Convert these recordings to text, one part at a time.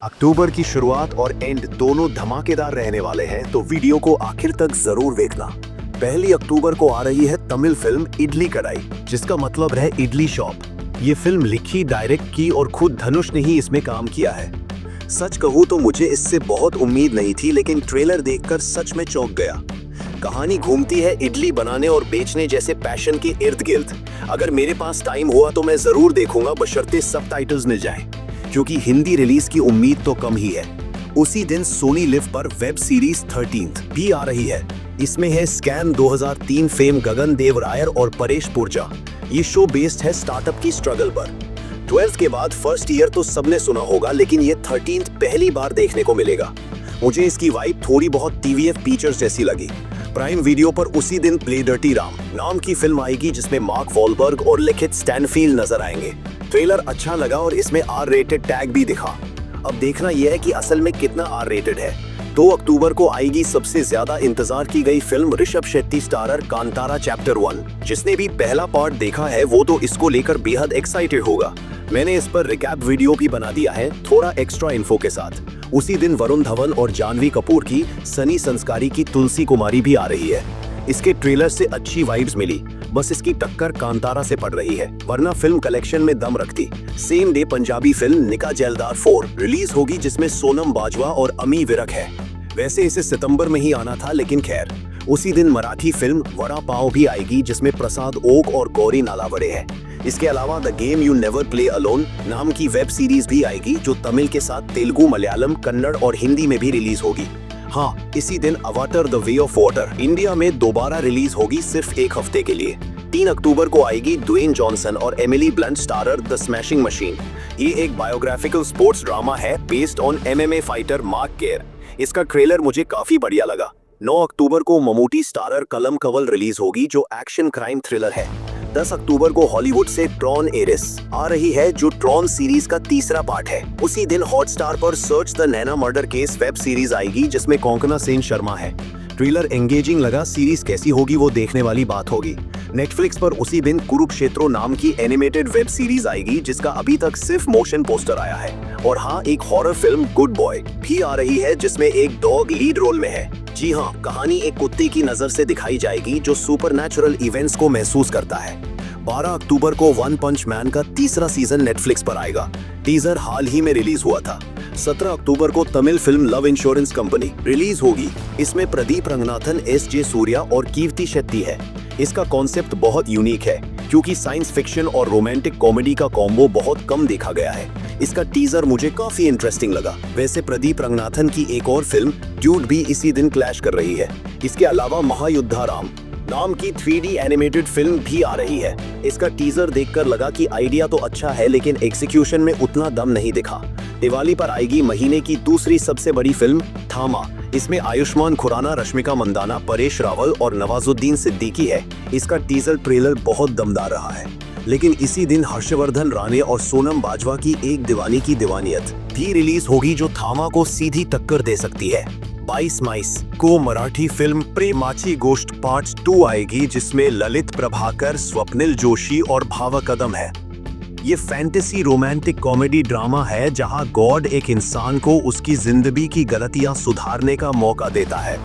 अक्टूबर की शुरुआत और एंड दोनों धमाकेदार रहने वाले हैं, तो वीडियो को आखिर तक जरूर देखना। पहली अक्टूबर को आ रही है तमिल फिल्म इडली कढ़ाई, जिसका मतलब है इडली शॉप। ये फिल्म लिखी, डायरेक्ट की और खुद धनुष ने ही इसमें काम किया है। सच कहूँ तो मुझे इससे बहुत उम्मीद नहीं थी, लेकिन ट्रेलर देखकर सच में चौंक गया। कहानी घूमती है इडली बनाने और बेचने जैसे पैशन के इर्द गिर्द। अगर मेरे पास टाइम हुआ तो मैं जरूर देखूंगा, बशर्ते सबटाइटल्स मिल जाएं, क्योंकि हिंदी रिलीज की उम्मीद तो कम ही है। उसी दिन सोनी लिव पर वेब सीरीज 13th भी आ रही है। इसमें है स्कैम 2003 फेम गगन देव रायर और परेश पुरजा। ये शो बेस्ड है स्टार्टअप की स्ट्रगल पर। 12th के बाद फर्स्ट ईयर तो सबने सुना होगा, लेकिन ये 13th पहली बार देखने को मिलेगा। मुझे इसकी वाइब थोड़ी बहुत TVF पिक्चर्स जैसी लगी। प्राइम वीडियो पर उसी दिन प्ले डर्टी राम नाम की फिल्म आएगी, जिसमें मार्क वॉलबर्ग और लिखित स्टैनफील्ड नजर आएंगे। ट्रेलर अच्छा लगा और इसमें R-rated टैग भी दिखा। अब देखना यह है कि असल में कितना R-rated है। 2 अक्टूबर को आएगी सबसे ज्यादा इंतजार की गई film Rishabh Shetty starrer Kantara chapter 1। जिसने भी पहला पार्ट देखा है वो तो इसको लेकर बेहद एक्साइटेड होगा। मैंने इस पर रिकैप वीडियो भी बना दिया है, थोड़ा एक्स्ट्रा इन्फो के साथ। उसी दिन वरुण धवन और जानवी कपूर की सनी संस्कारी की तुलसी कुमारी भी आ रही है। इसके ट्रेलर से अच्छी वाइब्स मिली, बस इसकी टक्कर कांतारा से पड़ रही है, वरना फिल्म कलेक्शन में दम रखती। सेम डे पंजाबी फिल्म निका जैलदार 4 रिलीज होगी, जिसमें सोनम बाजवा और अमी विरक है। वैसे इसे सितंबर में ही आना था, लेकिन खैर। उसी दिन मराठी फिल्म वड़ा पाव भी आएगी, जिसमें प्रसाद ओक और गौरी नालावड़े हैं। इसके अलावा the game you never play alone नाम की वेब सीरीज भी आएगी, जो तमिल के साथ तेलुगु, मलयालम, कन्नड़ और हिंदी में भी रिलीज होगी। हाँ, इसी दिन Avatar the way of water India में दोबारा रिलीज होगी, सिर्फ 1 हफ्ते के लिए। 3 अक्टूबर को आएगी ड्वेन जॉनसन और Emily blunt starrer the smashing machine. ये एक बायोग्राफिकल स्पोर्ट्स ड्रामा है based on MMA fighter mark care. इसका ट्रेलर मुझे काफी बढ़िया लगा। 9 अक्टूबर को ममूटी स्टारर कलम कवल रिलीज होगी, जो एक्शन क्राइम थ्रिलर है। 10 अक्टूबर को हॉलीवुड से ट्रॉन एरिस आ रही है, जो ट्रॉन सीरीज का तीसरा पार्ट है। उसी दिन हॉटस्टार पर search the Naina murder case web series आएगी, जिसमें कोंकणा सेन शर्मा है। ट्रेलर एंगेजिंग लगा, सीरीज कैसी होगी वो देखने वाली बात होगी। नेटफ्लिक्स पर उसी दिन कुरुक्षेत्रो नाम की एनिमेटेड वेब सीरीज आएगी, जिसका अभी तक सिर्फ मोशन पोस्टर आया है। और हाँ, एक हॉरर फिल्म गुड बॉय भी आ रही है, जिसमें एक डॉग लीड रोल में है। जी हाँ, कहानी एक कुत्ते की नजर से दिखाई जाएगी, जो सुपरनैचुरल इवेंट्स को महसूस करता है। 12 अक्टूबर को वन पंच मैन का तीसरा सीजन नेटफ्लिक्स पर आएगा। टीजर हाल ही में रिलीज हुआ था। 17 अक्टूबर को Tamil film love insurance company release होगी। इसमें प्रदीप रंगनाथन, SJ सूर्या और कीर्ति शेट्टी है। इसका कॉन्सेप्ट बहुत यूनिक है, क्योंकि साइंस फिक्शन और रोमांटिक कॉमेडी का कॉम्बो बहुत कम देखा गया है। इसका टीजर मुझे काफी इंटरेस्टिंग लगा। वैसे प्रदीप रंगनाथन की एक और फिल्म ड्यूड भी इसी दिन क्लैश कर रही है। इसके अलावा महायुद्धा राम नाम की 3D एनिमेटेड फिल्म भी आ रही है। इसका टीजर देखकर लगा कि आइडिया तो अच्छा है, लेकिन एग्जीक्यूशन में उतना दम नहीं दिखा। दिवाली पर आएगी महीने की दूसरी सबसे बड़ी फिल्म थामा। इसमें आयुष्मान खुराना, रश्मिका मंदाना, परेश रावल और नवाजुद्दीन सिद्दीकी है। इसका टीजर ट्रेलर बहुत दमदार रहा है। लेकिन इसी दिन हर्षवर्धन राणे और सोनम बाजवा की एक दीवानी की दीवानियत भी रिलीज होगी, जो थामा को सीधी टक्कर दे सकती है। 22 मई को मराठी फिल्म प्रेमाची गोष्ट पार्ट 2 आएगी, जिसमें ललित प्रभाकर, स्वप्निल जोशी और भावा कदम है। ये फैंटेसी रोमांटिक कॉमेडी ड्रामा है, जहां गॉड एक इंसान को उसकी जिंदगी की गलतियां सुधारने का मौका देता है।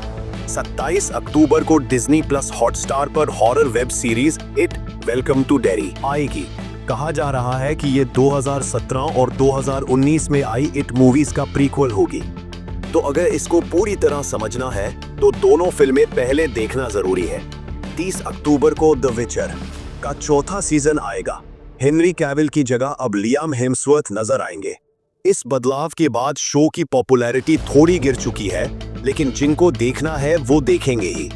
27 अक्टूबर को डिज्नी प्लस हॉटस्टार पर horror web series It Welcome to Derry आएगी। कहा जा रहा है कि ये 2017 और 2019 में आई इट मूवीज का प्रीक्वल होगी। तो अगर इसको पूरी तरह समझना है तो दोनों फिल्में पहले देखना जरूरी है। 30 अक्टूबर को द विचर का चौथा सीजन आएगा। हेनरी कैविल की जगह अब लियाम हेम्सवर्थ नजर आएंगे। इस बदलाव के बाद शो की पॉपुलैरिटी थोड़ी गिर चुकी है, लेकिन जिनको देखना है वो देखेंगे ही।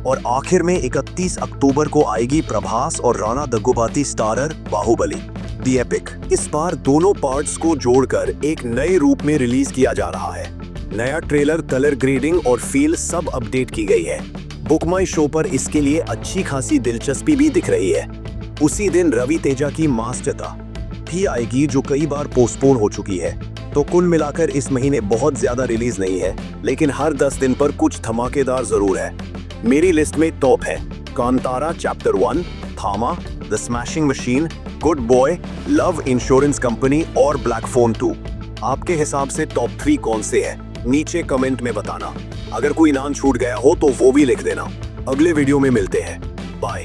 और आखिर में 31 अक्टूबर को आएगी प्रभास और Rana Daggubati starrer Baahubali The Epic. इस बार दोनों पार्ट्स को जोड़कर एक नए रूप में रिलीज किया जा रहा है। नया ट्रेलर, कलर ग्रेडिंग और फील सब अपडेट की गई है। बुक माई शो पर इसके लिए अच्छी खासी दिलचस्पी भी दिख रही है। उसी दिन रवि तेजा की मास्टरता भी आएगी, जो कई बार पोस्टपोन हो चुकी है। तो कुल मिलाकर इस महीने बहुत ज्यादा रिलीज नहीं है, लेकिन हर 10 दिन पर कुछ धमाकेदार जरूर है। मेरी लिस्ट में टॉप है कांतारा चैप्टर 1, थामा, the smashing machine, good boy, love insurance company और ब्लैक फोन 2। आपके हिसाब से टॉप 3 कौन से हैं नीचे कमेंट में बताना। अगर कोई नाम छूट गया हो तो वो भी लिख देना। अगले वीडियो में मिलते हैं। बाय।